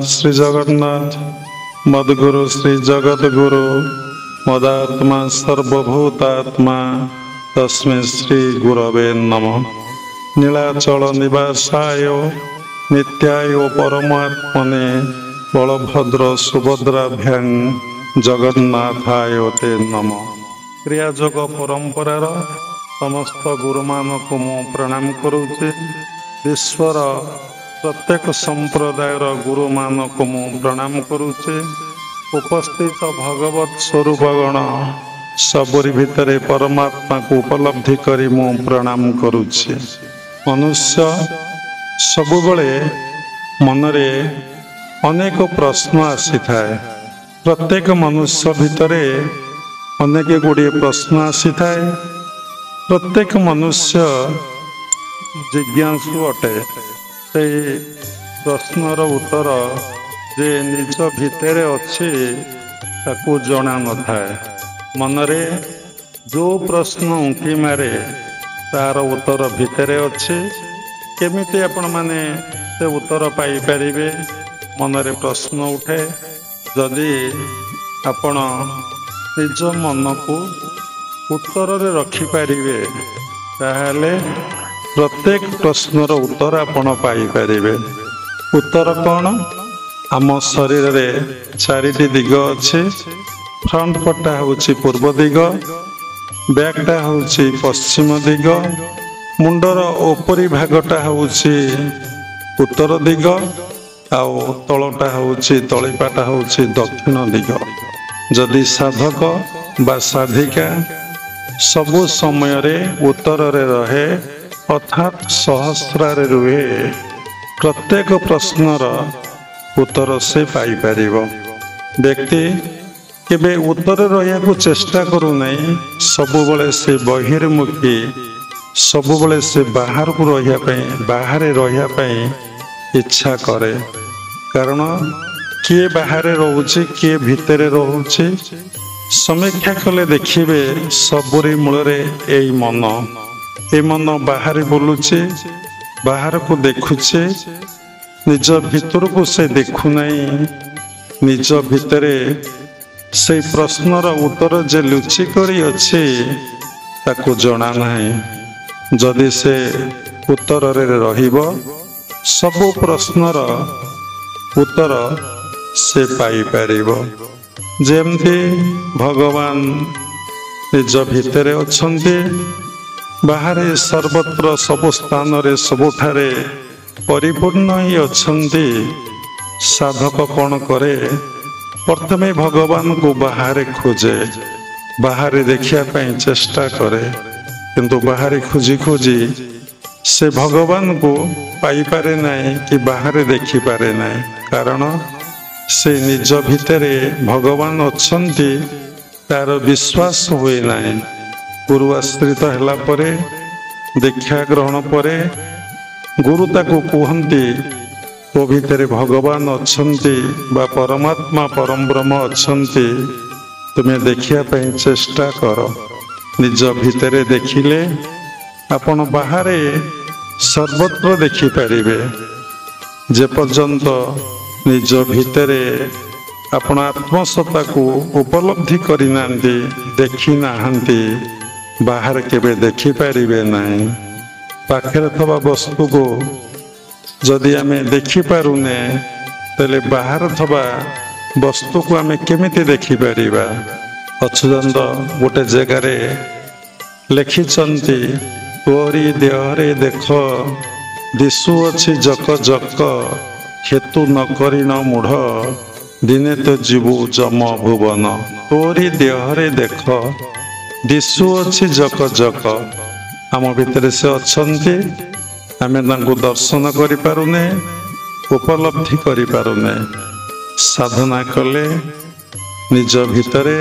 श्री जगन्नाथ मद्गुरु श्री जगद्गुरु मदात्मा सर्वभूतात्मा तस्मै श्री गुरवे नमः। नीलाचल निवासाय नित्याय परमात्मने बलभद्र सुभद्राभ्यां जगन्नाथाय ते नमः। क्रियायोग परंपरार समस्त गुरुमानक मु प्रणाम करुचे। विश्वर प्रत्येक संप्रदायर गुरुमानक मु प्रणाम करुचे। उपस्थित भगवत स्वरूपगण सबरी भितरे परमात्मा को उपलब्धि करी मु प्रणाम करुचे। मनुष्य सबुबले मनरे अनेक प्रश्न आसी थाए। प्रत्येक मनुष्य भितरे अनेक गुड़िए प्रश्न आसी थाए। प्रत्येक मनुष्य जिज्ञासु अटे। से प्रश्नर उत्तर जे निज भितरे अच्छे ताकू जना न थाए। मनरे जो प्रश्न उंकी मारे तार उत्तर भितरे अच्छे। केमिति आपण माने से उत्तर पाई परिबे? मनरे प्रश्न उठे। जदि आपण निज मन को उत्तर रे रखी पारिबे ताहले प्रत्येक प्रश्नर उत्तर आपण पाई परिबे। उत्तर कौन? आम शरीर रे चारिटी दिग अच्छे। फ्रंट पटा होची पूर्व दिग, बैकटा होची पश्चिम दिग, मुंडर ओपरी भागटा होची उत्तर दिग, आउ तलटा होची तळिपाटा होची दक्षिण दिग। जदि साधक बा साधिका सबु समय रे उत्तर रे रहे अर्थात सहस्रारे रुहे, प्रत्येक प्रश्नर उत्तर से पाई परिबो। व्यक्ति केबे उत्तर रहिया को चेष्टा करू नहीं। सबुबले से बहिर्मुखी, सबुबले से बाहर को रहिया पई, बाहरे रहिया पई इच्छा करे। कारण किए बाहरे रोचे किए भितरे रोचे। समीक्षा कले देखिबे सबुरी मूलरे एई मन। ए मन बाहर बुलुचे, बाहर को देखुचे, निज भितर को से देखु नहीं। निज भितरे से प्रश्नर उत्तर जे लुचि करी अच्छे ताकू जना नहीं। जदि से उत्तर रे रहिबो सबु प्रश्नर उत्तर से पाई परिबो। जेमती भगवान निज भितरे अछंती, बाहरे सर्वत्र सब स्थान रे सबुठारे परिपूर्ण ही अछंती। साधक कौन करे? प्रथमे भगवान को बाहरे खोजे, बाहरे देखिया पई चेष्टा करे। किंतु बाहरे खोजी खोजी से भगवान को पाई पारे नहीं कि बाहरे देखी पारे नहीं। कारण से निज भितरे भगवान अछंती तार विश्वास हुए नहीं। गुरु आश्रित हैला परे, दीक्षा ग्रहण परे गुरु ताको कहंती तो भितरे भगवान अछंती बा परमात्मा परम ब्रह्म अछंती। तुम्हें देखिया पई चेष्टा कर। निज भितरे देखिले आपण बाहरे सर्वत्र देखि पारिबे। जे पर्यंत निज भितरे आपण आत्मसत्ता को उपलब्धि करि नांती, देखि नाहंती, बाहर केबे देखि पारिबे नहीं। पाखरे थवा वस्तु को जदि आमे देखि पारुने तेले बाहर थवा वस्तु को आमे केमिति देखि पारिबा? अच्युतानंद गोटे जगार लिखिचंती, तोरी देहरे देख दिशुअछि जक जक, हेतु न करिन मूढ़, दिने तो जीवु जम भुवन। तोरी देहरे देख दिशुअछि जक जक। आम भितर से अछंती, आमे तांको दर्शन करि पारुने, उपलब्धि करि पारुने। साधना कले निज भितरे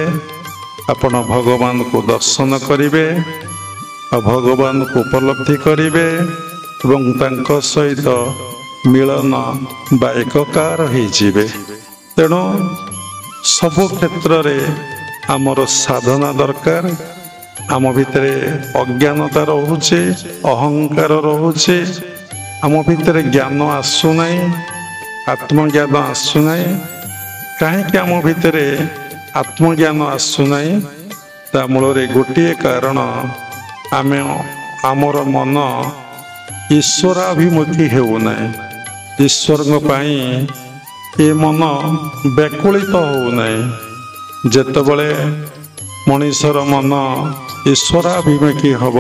आपण भगवान को दर्शन करिवे, भगवान को उपलब्धि करिवे एवं तांको सहित मिलन बा एककार हो जिवे। तेणु सबु क्षेत्र रे आमर साधना दरकार। आम भितर अज्ञानता रोचे, अहंकार रोचे, आम भितर ज्ञान आसुना। ଆତ୍ମଜ୍ଞାନ ଆସୁନାହିଁ। କାହିଁକି ଆମ ଭିତରେ ଆତ୍ମଜ୍ଞାନ ଆସୁନାହିଁ? ତା ମୂଳରେ ଗୋଟିଏ କାରଣ, ଆମେ ଆମର ମନ ଈଶ୍ୱରାଭିମୁଖୀ ହେଉନାହିଁ। ଈଶ୍ୱରଙ୍କ ପାଇଁ ଏ ମନ ବ୍ୟାକୁଳିତ ହେଉନାହିଁ। ଯେତେବେଳେ ମଣିଷର ମନ ଈଶ୍ୱରାଭିମୁଖୀ ହେବ,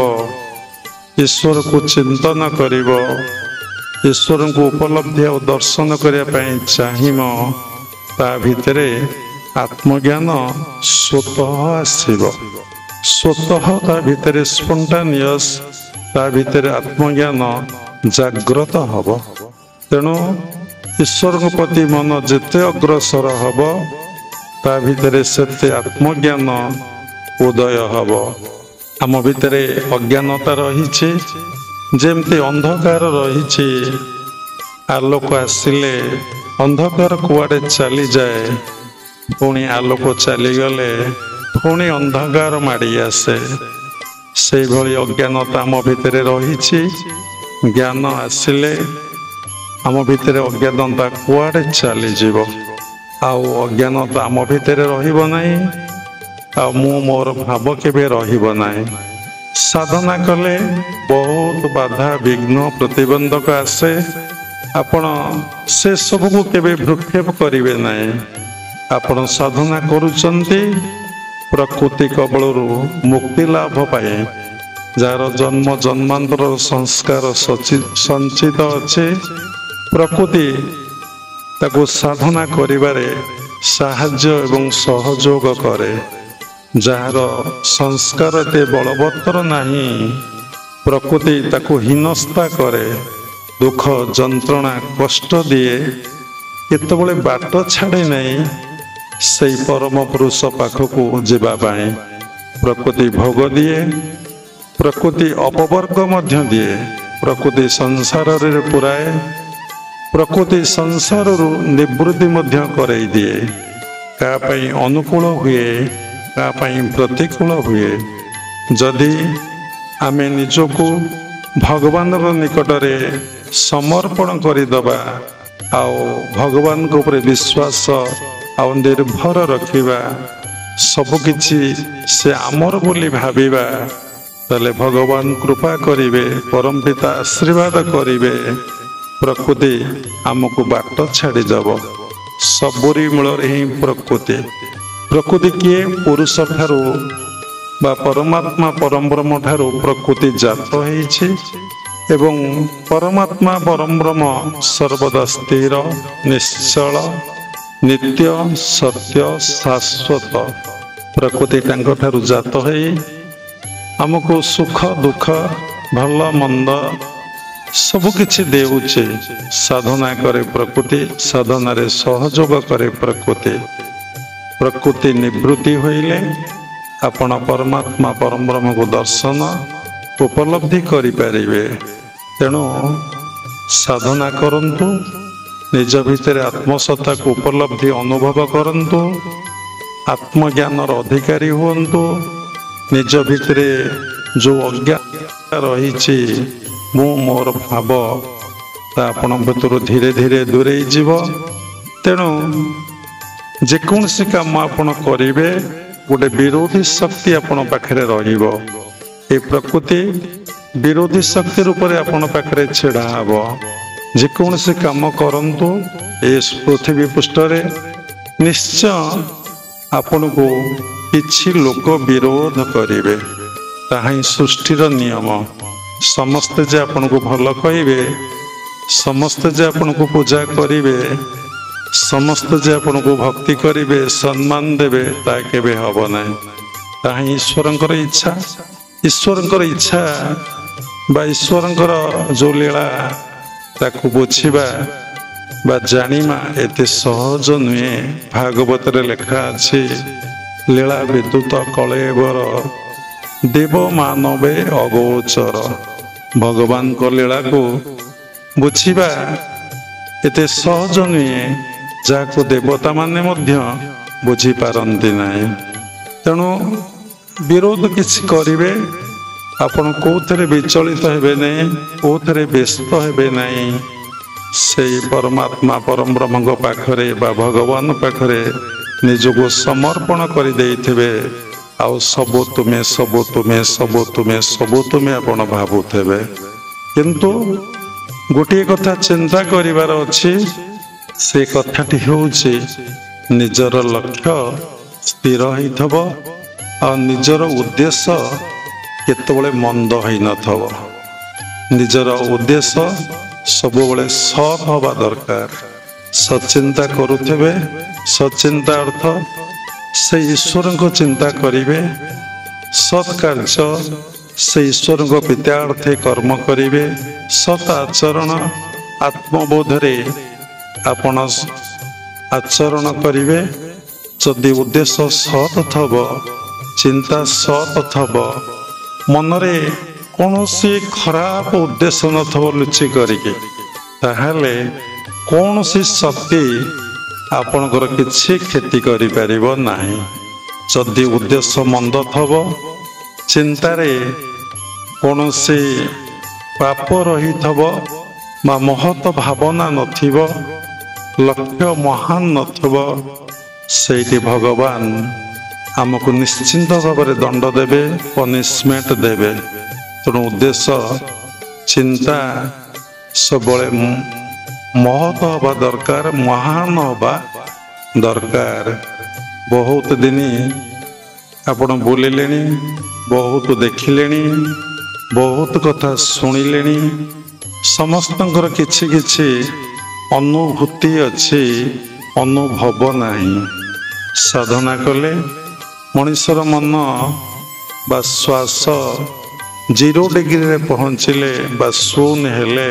ଈଶ୍ୱରକୁ ଚିନ୍ତନ କରିବ, ଈଶ୍ୱରଙ୍କୁ ଉପଲବ୍ଧି ଆଉ ଦର୍ଶନ କରିବା ପାଇଁ ଚାହିଁବ, ତା ଭିତରେ ଆତ୍ମଜ୍ଞାନ ସ୍ୱତଃ ଆସିବ। ସ୍ୱତଃ ତା ଭିତରେ ସ୍ପଣ୍ଟାନିୟସ୍, ତା ଭିତରେ ଆତ୍ମଜ୍ଞାନ ଜାଗ୍ରତ ହେବ। ତେଣୁ ଈଶ୍ୱରଙ୍କ ପ୍ରତି ମନ ଯେତେ ଅଗ୍ରସର ହେବ, ତା ଭିତରେ ସେତେ ଆତ୍ମଜ୍ଞାନ ଉଦୟ ହେବ। ଆମ ଭିତରେ ଅଜ୍ଞାନତା ରହିଛି, ଯେମିତି ଅନ୍ଧକାର ରହିଛି। ଆଲୋକ ଆସିଲେ ଅନ୍ଧକାର କୁଆଡ଼େ ଚାଲିଯାଏ, ପୁଣି ଆଲୋକ ଚାଲିଗଲେ ପୁଣି ଅନ୍ଧକାର ମାଡ଼ି ଆସେ। ସେଇଭଳି ଅଜ୍ଞାନତା ଆମ ଭିତରେ ରହିଛି। ଜ୍ଞାନ ଆସିଲେ ଆମ ଭିତରେ ଅଜ୍ଞାନତା କୁଆଡ଼େ ଚାଲିଯିବ। ଆଉ ଅଜ୍ଞାନତା ଆମ ଭିତରେ ରହିବ ନାହିଁ। ଆଉ ମୁଁ ମୋର ଭାବ କେବେ ରହିବ ନାହିଁ। ସାଧନା କଲେ ବହୁତ ବାଧା ବିଘ୍ନ ପ୍ରତିବନ୍ଧକ ଆସେ। ଆପଣ ସେ ସବୁକୁ କେବେ ଭ୍ରୂକ୍ଷେପ କରିବେ ନାହିଁ। ଆପଣ ସାଧନା କରୁଛନ୍ତି ପ୍ରକୃତି କବଳରୁ ମୁକ୍ତି ଲାଭ ପାଇଁ। ଯାହାର ଜନ୍ମ ଜନ୍ମାନ୍ତର ସଂସ୍କାର ସଞ୍ଚିତ ଅଛି, ପ୍ରକୃତି ତାକୁ ସାଧନା କରିବାରେ ସାହାଯ୍ୟ ଏବଂ ସହଯୋଗ କରେ। ଯାହାର ସଂସ୍କାର ଏତେ ବଳବତ୍ତର ନାହିଁ, ପ୍ରକୃତି ତାକୁ ହୀନସ୍ତା କରେ, ଦୁଃଖ ଯନ୍ତ୍ରଣା କଷ୍ଟ ଦିଏ। କେତେବେଳେ ବାଟ ଛାଡ଼େ ନାହିଁ ସେଇ ପରମ ପୁରୁଷ ପାଖକୁ ଯିବା ପାଇଁ। ପ୍ରକୃତି ଭୋଗ ଦିଏ, ପ୍ରକୃତି ଅପବର୍ଗ ମଧ୍ୟ ଦିଏ। ପ୍ରକୃତି ସଂସାରରେ ପୁରାଏ, ପ୍ରକୃତି ସଂସାରରୁ ନିବୃତ୍ତି ମଧ୍ୟ କରେଇ ଦିଏ। କାହା ପାଇଁ ଅନୁକୂଳ ହୁଏ, କାହା ପାଇଁ ପ୍ରତିକୂଳ ହୁଏ। ଯଦି ଆମେ ନିଜକୁ ଭଗବାନଙ୍କ ନିକଟରେ ସମର୍ପଣ କରିଦେବା, ଆଉ ଭଗବାନଙ୍କ ଉପରେ ବିଶ୍ୱାସ ଆଉ ନିର୍ଭର ରଖିବା, ସବୁକିଛି ସେ ଆମର ବୋଲି ଭାବିବା, ତାହେଲେ ଭଗବାନ କୃପା କରିବେ, ପରମ ପିତା ଆଶୀର୍ବାଦ କରିବେ। ପ୍ରକୃତି ଆମକୁ ବାଟ ଛାଡ଼ିଦେବ। ସବୁରି ମୂଳରେ ହିଁ ପ୍ରକୃତି। ପ୍ରକୃତି କିଏ? ପୁରୁଷ ଠାରୁ ବା ପରମାତ୍ମା ପରମବ୍ରହ୍ମ ଠାରୁ ପ୍ରକୃତି ଜାତ ହେଇଛି। ଏବଂ ପରମାତ୍ମା ପରମବ୍ରହ୍ମ ସର୍ବଦା ସ୍ଥିର, ନିଶ୍ଚଳ, ନିତ୍ୟ, ସତ୍ୟ, ଶାଶ୍ୱତ। ପ୍ରକୃତି ତାଙ୍କଠାରୁ ଜାତ ହେଇ ଆମକୁ ସୁଖ ଦୁଃଖ, ଭଲ ମନ୍ଦ ସବୁକିଛି ଦେଉଛି। ସାଧନା କରେ ପ୍ରକୃତି, ସାଧନାରେ ସହଯୋଗ କରେ ପ୍ରକୃତି। ପ୍ରକୃତି ନିବୃତ୍ତି ହୋଇଲେ ଆପଣ ପରମାତ୍ମା ପରମବ୍ରହ୍ମକୁ ଦର୍ଶନ ଉପଲବ୍ଧି କରିପାରିବେ। ତେଣୁ ସାଧନା କରନ୍ତୁ, ନିଜ ଭିତରେ ଆତ୍ମସତ୍ତାକୁ ଉପଲବ୍ଧି ଅନୁଭବ କରନ୍ତୁ, ଆତ୍ମଜ୍ଞାନର ଅଧିକାରୀ ହୁଅନ୍ତୁ। ନିଜ ଭିତରେ ଯେଉଁ ଅଜ୍ଞାନ ରହିଛି, ମୁଁ ମୋର ଭାବ, ତା ଆପଣଙ୍କ ଭିତରୁ ଧୀରେ ଧୀରେ ଦୂରେଇ ଯିବ। ତେଣୁ ଯେକୌଣସି କାମ ଆପଣ କରିବେ, ଗୋଟେ ବିରୋଧୀ ଶକ୍ତି ଆପଣଙ୍କ ପାଖରେ ରହିବ। ଏ ପ୍ରକୃତି ବିରୋଧୀ ଶକ୍ତି ରୂପରେ ଆପଣଙ୍କ ପାଖରେ ଛିଡ଼ା ହେବ। ଯେକୌଣସି କାମ କରନ୍ତୁ ଏ ପୃଥିବୀ ପୃଷ୍ଠରେ, ନିଶ୍ଚୟ ଆପଣଙ୍କୁ କିଛି ଲୋକ ବିରୋଧ କରିବେ। ତାହା ହିଁ ସୃଷ୍ଟିର ନିୟମ। ସମସ୍ତେ ଯେ ଆପଣଙ୍କୁ ଭଲ କହିବେ, ସମସ୍ତେ ଯେ ଆପଣଙ୍କୁ ପୂଜା କରିବେ, ସମସ୍ତେ ଯେ ଆପଣଙ୍କୁ ଭକ୍ତି କରିବେ, ସମ୍ମାନ ଦେବେ, ତାହା କେବେ ହେବ ନାହିଁ। ତାହା ହିଁ ଈଶ୍ୱରଙ୍କର ଇଚ୍ଛା। ଈଶ୍ୱରଙ୍କର ଇଚ୍ଛା ବା ଈଶ୍ୱରଙ୍କର ଯେଉଁ ଲୀଳା, ତାକୁ ବୁଝିବା ବା ଜାଣିବା ଏତେ ସହଜ ନୁହେଁ। ଭାଗବତରେ ଲେଖା ଅଛି, ଲୀଳା ବିଦ୍ୟୁତ କଳେବର, ଦେବ ମାନବେ ଅଗୋଚର। ଭଗବାନଙ୍କ ଲୀଳାକୁ ବୁଝିବା ଏତେ ସହଜ ନୁହେଁ, ଯାହାକୁ ଦେବତାମାନେ ମଧ୍ୟ ବୁଝିପାରନ୍ତି ନାହିଁ। ତେଣୁ ବିରୋଧ କିଛି କରିବେ, ଆପଣ କେଉଁଥିରେ ବିଚଳିତ ହେବେ ନାହିଁ, କେଉଁଥିରେ ବ୍ୟସ୍ତ ହେବେ ନାହିଁ। ସେଇ ପରମାତ୍ମା ପରମବ୍ରହ୍ମଙ୍କ ପାଖରେ ବା ଭଗବାନ ପାଖରେ ନିଜକୁ ସମର୍ପଣ କରିଦେଇଥିବେ। ଆଉ ସବୁ ତୁମେ ସବୁ ତୁମେ ସବୁ ତୁମେ ସବୁ ତୁମେ ଆପଣ ଭାବୁଥିବେ। କିନ୍ତୁ ଗୋଟିଏ କଥା ଚିନ୍ତା କରିବାର ଅଛି, ସେ କଥାଟି ହେଉଛି ନିଜର ଲକ୍ଷ୍ୟ ସ୍ଥିର ହେଇଥିବ ଆଉ ନିଜର ଉଦ୍ଦେଶ୍ୟ କେତେବେଳେ ମନ୍ଦ ହେଇନଥିବ। ନିଜର ଉଦ୍ଦେଶ୍ୟ ସବୁବେଳେ ସତ୍ ହେବା ଦରକାର। ସଚିନ୍ତା କରୁଥିବେ, ସଚିନ୍ତା ଅର୍ଥ ସେ ଈଶ୍ୱରଙ୍କ ଚିନ୍ତା କରିବେ, ସତ୍ କାର୍ଯ୍ୟ ସେ ଈଶ୍ୱରଙ୍କ ପ୍ରୀତ୍ୟାର୍ଥେ କର୍ମ କରିବେ, ସତ୍ ଆଚରଣ ଆତ୍ମବୋଧରେ ଆପଣ ଆଚରଣ କରିବେ। ଯଦି ଉଦ୍ଦେଶ୍ୟ ସତ୍ ଥବ, ଚିନ୍ତା ସତ୍ ଥବ, ମନରେ କୌଣସି ଖରାପ ଉଦ୍ଦେଶ୍ୟ ନଥିବ ଲୁଚି କରିକି, ତାହେଲେ କୌଣସି ଶକ୍ତି ଆପଣଙ୍କର କିଛି କ୍ଷତି କରିପାରିବ ନାହିଁ। ଯଦି ଉଦ୍ଦେଶ୍ୟ ମନ୍ଦ ଥବ, ଚିନ୍ତାରେ କୌଣସି ପାପ ରହିଥିବ ବା ମହତ ଭାବନା ନଥିବ, ଲକ୍ଷ୍ୟ ମହାନ ନଥିବ, ସେଇଠି ଭଗବାନ ଆମକୁ ନିଶ୍ଚିନ୍ତ ଭାବରେ ଦଣ୍ଡ ଦେବେ, ପନିଶମେଣ୍ଟ ଦେବେ। ତେଣୁ ଉଦ୍ଦେଶ୍ୟ ଚିନ୍ତା ସବୁବେଳେ ମହତ ହେବା ଦରକାର, ମହାନ ହେବା ଦରକାର। ବହୁତ ଦିନ ଆପଣ ବୁଲିଲେଣି, ବହୁତ ଦେଖିଲେଣି, ବହୁତ କଥା ଶୁଣିଲେଣି, ସମସ୍ତଙ୍କର କିଛି କିଛି ଅନୁଭୂତି ଅଛି, ଅନୁଭବ ନାହିଁ। ସାଧନା କଲେ ମଣିଷର ମନ ବା ଶ୍ୱାସ 0 ଡିଗ୍ରୀରେ ପହଞ୍ଚିଲେ ବା ଶୂନ୍ୟ ହେଲେ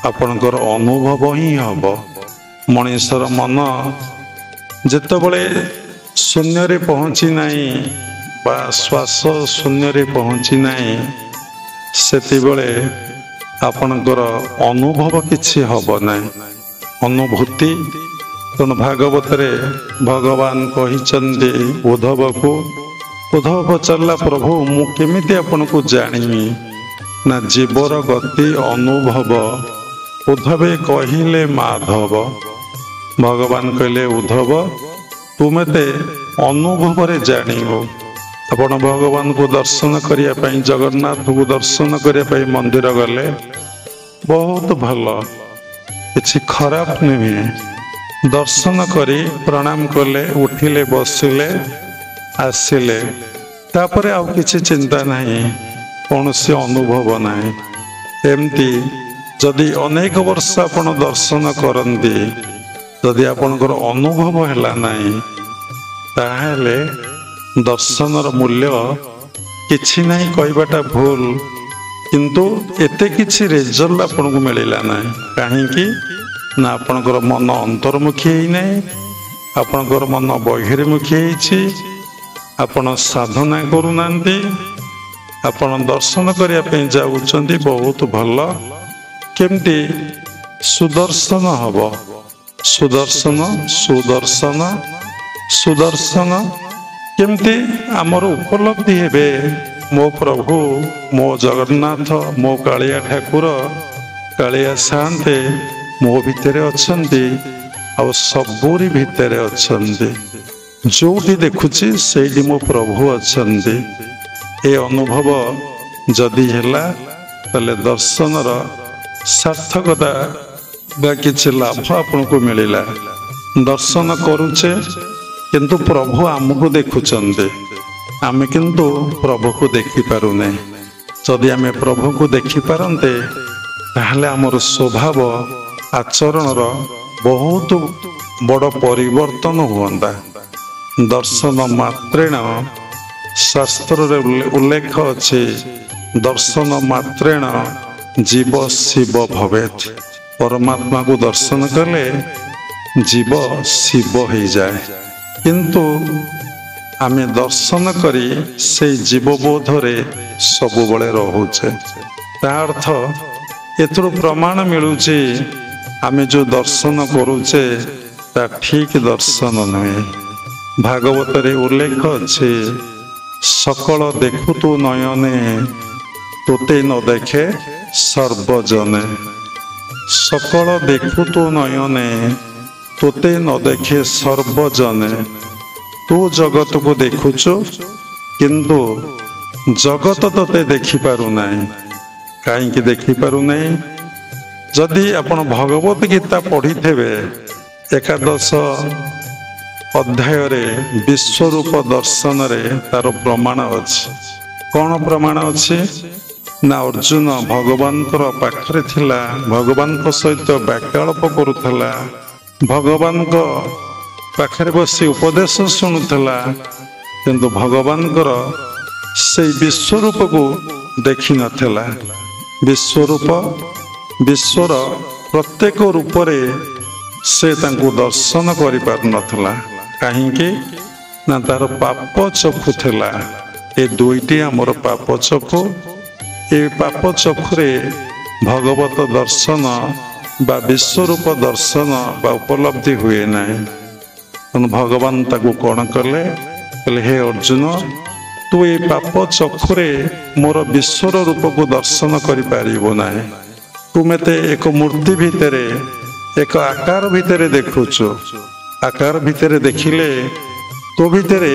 ଆପଣଙ୍କର ଅନୁଭବ ହିଁ ହେବ। ମଣିଷର ମନ ଯେତେବେଳେ ଶୂନ୍ୟରେ ପହଞ୍ଚି ନାହିଁ ବା ଶ୍ୱାସ ଶୂନ୍ୟରେ ପହଞ୍ଚି ନାହିଁ, ସେତେବେଳେ ଆପଣଙ୍କର ଅନୁଭବ କିଛି ହେବ ନାହିଁ, ଅନୁଭୂତି। ତେଣୁ ଭାଗବତରେ ଭଗବାନ କହିଛନ୍ତି ଉଦ୍ଧବକୁ, ଉଦ୍ଧବ ପଚାରିଲା, ପ୍ରଭୁ ମୁଁ କେମିତି ଆପଣଙ୍କୁ ଜାଣିବି? ନା ଜୀବର ଗତି ଅନୁଭବ। ଉଦ୍ଧବେ କହିଲେ ମାଧବ। ଭଗବାନ କହିଲେ ଉଦ୍ଧବ ତୁ ମୋତେ ଅନୁଭବରେ ଜାଣିବୁ। ଆପଣ ଭଗବାନଙ୍କୁ ଦର୍ଶନ କରିବା ପାଇଁ, ଜଗନ୍ନାଥଙ୍କୁ ଦର୍ଶନ କରିବା ପାଇଁ ମନ୍ଦିର ଗଲେ ବହୁତ ଭଲ, କିଛି ଖରାପ ନୁହେଁ। ଦର୍ଶନ କରି ପ୍ରଣାମ କଲେ, ଉଠିଲେ, ବସିଲେ, ଆସିଲେ, ତାପରେ ଆଉ କିଛି ଚିନ୍ତା ନାହିଁ, କୌଣସି ଅନୁଭବ ନାହିଁ। ଏମିତି ଯଦି ଅନେକ ବର୍ଷ ଆପଣ ଦର୍ଶନ କରନ୍ତି, ଯଦି ଆପଣଙ୍କର ଅନୁଭବ ହେଲା ନାହିଁ, ତାହେଲେ ଦର୍ଶନର ମୂଲ୍ୟ କିଛି ନାହିଁ କହିବାଟା ଭୁଲ। କିନ୍ତୁ ଏତେ କିଛି ରେଜଲ୍ଟ ଆପଣଙ୍କୁ ମିଳିଲା ନାହିଁ। କାହିଁକି ନା ଆପଣଙ୍କର ମନ ଅନ୍ତର୍ମୁଖୀ ହେଇନାହିଁ, ଆପଣଙ୍କର ମନ ବହିର୍ମୁଖୀ ହେଇଛି। ଆପଣ ସାଧନା କରୁନାହାନ୍ତି, ଆପଣ ଦର୍ଶନ କରିବା ପାଇଁ ଯାଉଛନ୍ତି, ବହୁତ ଭଲ। କେମିତି ସୁଦର୍ଶନ ହବ? ସୁଦର୍ଶନ ସୁଦର୍ଶନ ସୁଦର୍ଶନ କେମିତି ଆମର ଉପଲବ୍ଧି ହେବେ? ମୋ ପ୍ରଭୁ, ମୋ ଜଗନ୍ନାଥ, ମୋ କାଳିଆ ଠାକୁର, କାଳିଆ ସାଆନ୍ତେ ମୋ ଭିତରେ ଅଛନ୍ତି, ଆଉ ସବୁରି ଭିତରେ ଅଛନ୍ତି। ଯୋଉଠି ଦେଖୁଛି ସେଇଠି ମୋ ପ୍ରଭୁ ଅଛନ୍ତି। ଏ ଅନୁଭବ ଯଦି ହେଲା, ତାହେଲେ ଦର୍ଶନର ସାର୍ଥକତା ବା କିଛି ଲାଭ ଆପଣଙ୍କୁ ମିଳିଲା। ଦର୍ଶନ କରୁଛେ କିନ୍ତୁ ପ୍ରଭୁ ଆମକୁ ଦେଖୁଛନ୍ତି, ଆମେ କିନ୍ତୁ ପ୍ରଭୁକୁ ଦେଖିପାରୁନେ। ଯଦି ଆମେ ପ୍ରଭୁକୁ ଦେଖିପାରନ୍ତେ, ତାହେଲେ ଆମର ସ୍ୱଭାବ ଆଚରଣର ବହୁତ ବଡ଼ ପରିବର୍ତ୍ତନ ହୁଅନ୍ତା। ଦର୍ଶନ ମାତ୍ରେଣ, ଶାସ୍ତ୍ରରେ ଉଲ୍ଲେଖ ଅଛି, ଦର୍ଶନ ମାତ୍ରେଣ ଜୀବ ଶିବ ଭବେତ୍। ପରମାତ୍ମାକୁ ଦର୍ଶନ କଲେ ଜୀବ ଶିବ ହେଇଯାଏ। କିନ୍ତୁ ଆମେ ଦର୍ଶନ କରି ସେଇ ଜୀବବୋଧରେ ସବୁବେଳେ ରହୁଛେ। ତା ଅର୍ଥ ଏଥିରୁ ପ୍ରମାଣ ମିଳୁଛି ଆମେ ଯେଉଁ ଦର୍ଶନ କରୁଛେ ତା ଠିକ୍ ଦର୍ଶନ ନୁହେଁ। ଭାଗବତରେ ଉଲ୍ଲେଖ ଅଛି, ସକଳ ଦେଖୁ ତୁ ନୟନେ ତୋତେ ନ ଦେଖେ ସର୍ବଜନେ। सकल देखु तू नयने तोते न देखे सर्वजने। तू जगत को देखुचु किंतु जगत तोते देखि पारु नहीं। कहीं देखि पारु नहीं? जदि आपण भगवत गीता पढ़ी थे एकादश अध्याय रे विश्वरूप दर्शन रे तार प्रमाण अच्छी। कौन प्रमाण अच्छी ना अर्जुन भगवान पाखरे थिला, भगवान सहित वार्तालाप करुला, भगवान पाखरे बसी उपदेश शुणुला, किंतु भगवान से विश्वरूप को देखि नथिला। विश्वरूप विश्वर प्रत्येक रूप रे से तांको दर्शन करि पार नथिला। कहीं ना तार पाप चक्षु थिला। ए दुईटी आमर पाप चक्षु। ए पाप चक्षुरे भगवत दर्शन बा विश्वरूप दर्शन बा उपलब्धि हुए नहीं। भगवान ताको कौन कले? हे अर्जुन, तू ये पाप चक्षुरे मोर विश्वर रूप को दर्शन करि पारिबो नाही। तू मते एक मूर्ति भितरे एक आकार भितरे देखुचु। आकार भितरे देखिले तो भितरे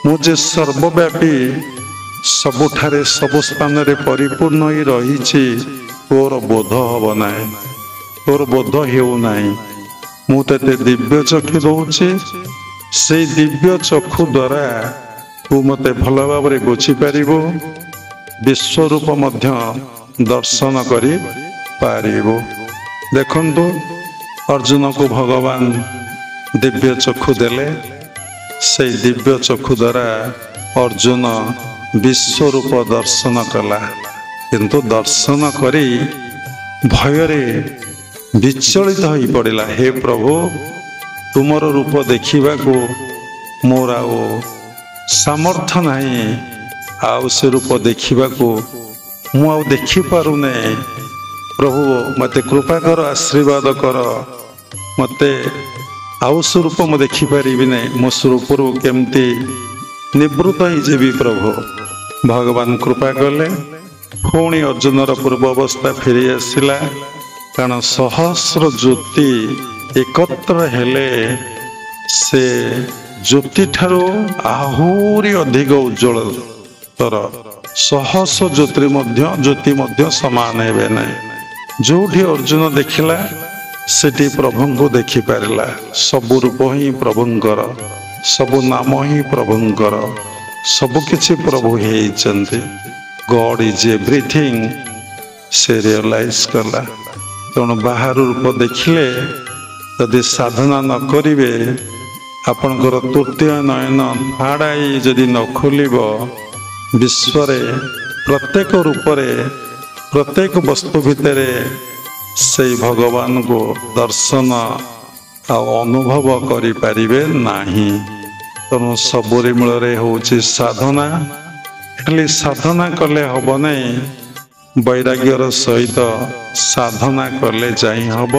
मुझे सर्वव्यापी सबुठारे सबु स्थान रे परिपूर्ण ही रही। तोर बोध हब नाही, तोर बोध हेउ नाही। मु तते दिव्य चक्षु दउछि। से दिव्य चक्षु द्वारा तू मते भल भाव रे बुझी पारिबो, विश्वरूप मध्य दर्शन करि पारिबो। देखंतु अर्जुन को भगवान दिव्य चक्षु देले। से दिव्य चक्षु द्वारा अर्जुन विश्वरूप दर्शन कला, किंतु दर्शन करी भयरे विचलित हो पड़ा। हे प्रभु, तुमर रूप देखा को मोर आओ सामर्थ्य नहीं। आउ से रूप देखा को मु आउ देखि पारुने। प्रभु मते कृपा कर, आशीर्वाद कर। मते आउ स्वरूप मु देखि पारिबि नहीं। मो स्वरूप केमती निवृत्त ही जीवी। प्रभु भगवान कृपा कले। पुणी अर्जुनर पूर्व अवस्था फेरी आसला। कारण सहस्र ज्योति एकत्र हेले से ज्योति ठारो आहुरी अधिक उज्जवल तर सहस्र ज्योति मध्य समान हेबे नहीं। जोठी अर्जुन देखिला सेठी प्रभु को देखि पारिला। सबु रूप ही प्रभुंकर, सबु नाम ही प्रभुंकर, सबु किछि प्रभु हेइचंती। गॉड इज एवरीथिंग से रियलाइज कला। तेणु बाहर रूप देखिले यदि साधना न करिवे, आपणकर तृतीय नयन फाड़ाई जदि न खोलिब, विश्वरे प्रत्येक रूपरे प्रत्येक वस्तु भितरे से भगवान को दर्शन अनुभव करि पारिबे नाही। तेणु सबुरी मूल होउछि साधना। खाली साधना कले हब नहीं, वैराग्यर सहित साधना कले जाई हब।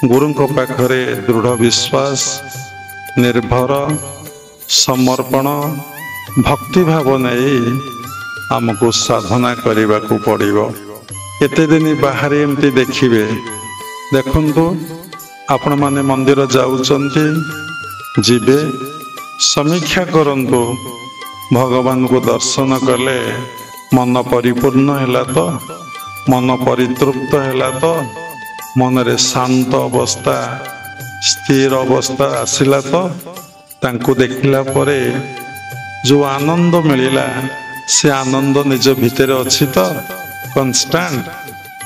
गुरु पाखरे दृढ़ विश्वास, निर्भर, समर्पण, भक्ति भाव नहीं आमको साधना करने को पड़ो। केते दिन बाहर एमती देखिए। देखंतु आपण माने मंदिर जाउचंती, जीवे समीक्षा करंतु। भगवान को दर्शन कले मन परिपूर्ण हैला तो, मन परितृप्त हैला तो, मन रे शांत अवस्था स्थिर अवस्था आसिला तो, तांको देखिला परे जो आनंद मिलिला से आनंद निज भितर अच्छी तो कन्स्टांट।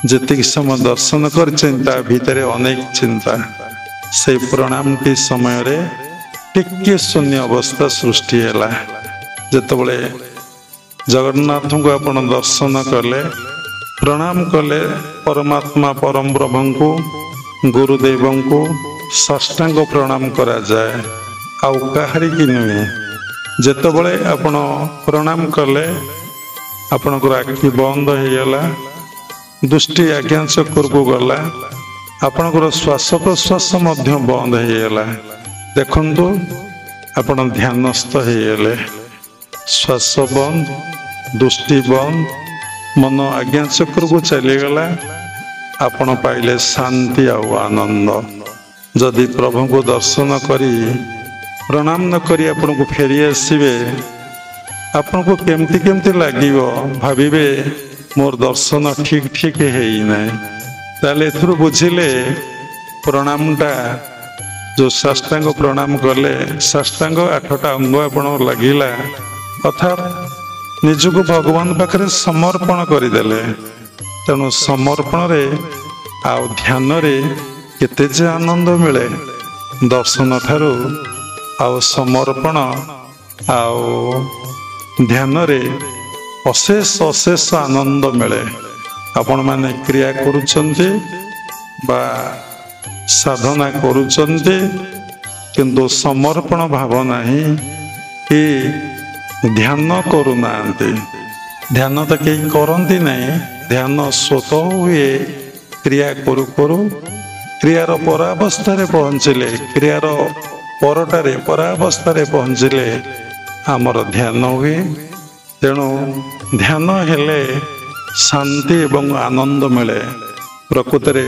जेतिक समय दर्शन कर चिंता भितरे अनेक चिंता। से प्रणाम की समय रे टिके शून्य अवस्था सृष्टि हैला। जेतबले जगन्नाथ को आपण दर्शन कले, प्रणाम कले, परमात्मा परम ब्रह्म को गुरुदेव को साष्टांग प्रणाम करा जाए। आउ काहारी की नुहे। जेतबले आपण प्रणाम कले, आपणकर आखि बंद हो गला, दृष्टि आज्ञा चक्र को गला, आपणकर श्वास प्रश्वास मध्य बंद हो गला। देखंतु आपण ध्यानस्थ हो गले। श्वास बंद, दृष्टि बंद, मन आज्ञा चक्र को चलीगला। ଆପଣ ପାଇଲେ ଶାନ୍ତି ଆଉ ଆନନ୍ଦ। ଯଦି ପ୍ରଭୁଙ୍କୁ ଦର୍ଶନ କରି ପ୍ରଣାମ ନ କରି ଆପଣଙ୍କୁ ଫେରି ଆସିବେ, ଆପଣଙ୍କୁ କେମିତି ଲାଗିବ, ଭାବିବେ ମୋର ଦର୍ଶନ ଠିକ ହେଇନାହିଁ। ତାହେଲେ ଏଥିରୁ ବୁଝିଲେ ପ୍ରଣାମଟା ଯେଉଁ ସାଷ୍ଟାଙ୍ଗ ପ୍ରଣାମ କଲେ, ସାଷ୍ଟାଙ୍ଗ 8ଟା ଅଙ୍ଗ ଆପଣଙ୍କର ଲାଗିଲା, ଅର୍ଥାତ୍ ନିଜକୁ ଭଗବାନ ପାଖରେ ସମର୍ପଣ କରିଦେଲେ। ତେଣୁ ସମର୍ପଣରେ ଆଉ ଧ୍ୟାନରେ କେତେ ଯେ ଆନନ୍ଦ ମିଳେ, ଦର୍ଶନ ଠାରୁ ଆଉ ସମର୍ପଣ ଆଉ ଧ୍ୟାନରେ ଅଶେଷ ଆନନ୍ଦ ମିଳେ। ଆପଣମାନେ କ୍ରିୟା କରୁଛନ୍ତି ବା ସାଧନା କରୁଛନ୍ତି, କିନ୍ତୁ ସମର୍ପଣ ଭାବ ନାହିଁ କି ଧ୍ୟାନ କରୁନାହାନ୍ତି। ଧ୍ୟାନ ତ କେହି କରନ୍ତି ନାହିଁ, ଧ୍ୟାନ ସ୍ୱତଃ ହୁଏ କ୍ରିୟା କରୁ କରୁ। କ୍ରିୟାର ପରାବସ୍ଥାରେ ପହଞ୍ଚିଲେ, କ୍ରିୟାର ପରାବସ୍ଥାରେ ପହଞ୍ଚିଲେ ଆମର ଧ୍ୟାନ ହୁଏ। ତେଣୁ ଧ୍ୟାନ ହେଲେ ଶାନ୍ତି ଏବଂ ଆନନ୍ଦ ମିଳେ। ପ୍ରକୃତରେ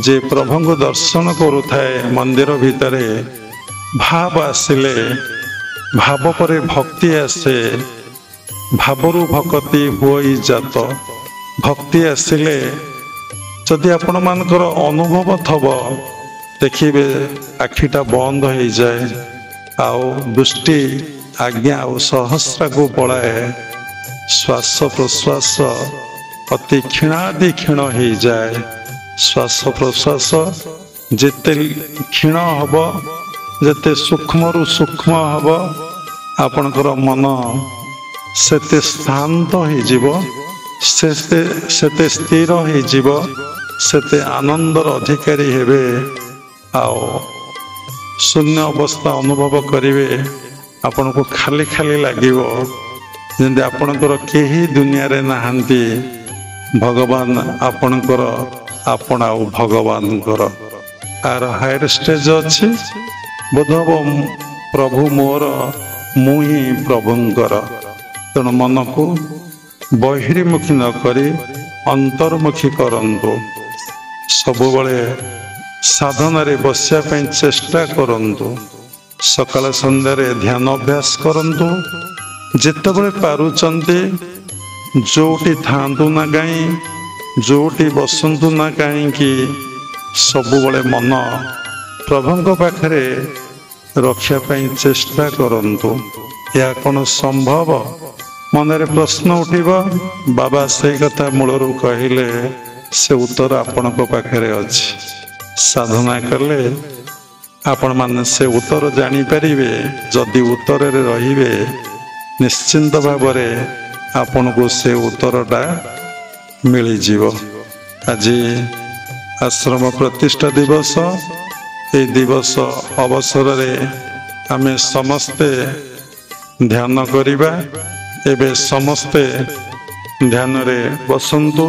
ଯେ ପ୍ରଭୁଙ୍କୁ ଦର୍ଶନ କରୁଥାଏ ମନ୍ଦିର ଭିତରେ, ଭାବ ଆସିଲେ, ଭାବ ପରେ ଭକ୍ତି ଆସେ, ଭାବରୁ ଭକ୍ତି ହୁଏ ଜାତ। ଭକ୍ତି ଆସିଲେ ଯଦି ଆପଣମାନଙ୍କର ଅନୁଭବ ଥବ, ଦେଖିବେ ଆଖିଟା ବନ୍ଦ ହେଇଯାଏ, ଆଉ ଦୃଷ୍ଟି ଆଜ୍ଞା ଆଉ ସହସ୍ରାକୁ ପଳାଏ। ଶ୍ୱାସ ପ୍ରଶ୍ୱାସ ଅତି କ୍ଷୀଣାତିକ୍ଷୀଣ ହେଇଯାଏ। ଶ୍ୱାସ ପ୍ରଶ୍ୱାସ ଯେତେ କ୍ଷୀଣ ହବ, ଯେତେ ସୂକ୍ଷ୍ମରୁ ସୂକ୍ଷ୍ମ ହବ, ଆପଣଙ୍କର ମନ ସେତେ ଶାନ୍ତ ହେଇଯିବ, ସେତେ ସ୍ଥିର ହେଇଯିବ, ସେତେ ଆନନ୍ଦର ଅଧିକାରୀ ହେବେ। ଆଉ ଶୂନ୍ୟ ଅବସ୍ଥା ଅନୁଭବ କରିବେ। ଆପଣଙ୍କୁ ଖାଲି ଲାଗିବ, ଯେମିତି ଆପଣଙ୍କର କେହି ଦୁନିଆରେ ନାହାନ୍ତି। ଭଗବାନ ଆପଣଙ୍କର, ଆପଣ ଆଉ ଭଗବାନଙ୍କର। ଆର ହାୟର ଷ୍ଟେଜ ଅଛି, ବୋଧବ ପ୍ରଭୁ ମୋର, ମୁଁ ହିଁ ପ୍ରଭୁଙ୍କର। ତେଣୁ ମନକୁ ବହିର୍ମୁଖୀ ନ କରି ଅନ୍ତର୍ମୁଖୀ କରନ୍ତୁ। ସବୁବେଳେ ସାଧନାରେ ବସିବା ପାଇଁ ଚେଷ୍ଟା କରନ୍ତୁ। ସକାଳ ସନ୍ଧ୍ୟାରେ ଧ୍ୟାନ ଅଭ୍ୟାସ କରନ୍ତୁ। ଯେତେବେଳେ ପାରୁଛନ୍ତି ଯୋଉଠି ଥାଆନ୍ତୁ ନା କାହିଁ, ଯୋଉଠି ବସନ୍ତୁ ନା କାହିଁକି, ସବୁବେଳେ ମନ ପ୍ରଭୁଙ୍କ ପାଖରେ ରଖିବା ପାଇଁ ଚେଷ୍ଟା କରନ୍ତୁ। ଏହା କ'ଣ ସମ୍ଭବ? ମନରେ ପ୍ରଶ୍ନ ଉଠିବ। ବାବା ସେଇ କଥା ମୂଳରୁ କହିଲେ, ସେ ଉତ୍ତର ଆପଣଙ୍କ ପାଖରେ ଅଛି। ସାଧନା କଲେ ଆପଣମାନେ ସେ ଉତ୍ତର ଜାଣିପାରିବେ। ଯଦି ଉତ୍ତରରେ ରହିବେ, ନିଶ୍ଚିନ୍ତ ଭାବରେ ଆପଣଙ୍କୁ ସେ ଉତ୍ତରଟା ମିଳିଯିବ। ଆଜି ଆଶ୍ରମ ପ୍ରତିଷ୍ଠା ଦିବସ। এই ଦିବସ ଅବସରରେ ଆମେ ସମସ୍ତେ ଧ୍ୟାନ କରିବା। ଏବେ ସମସ୍ତେ ଧ୍ୟାନରେ ବସନ୍ତୁ।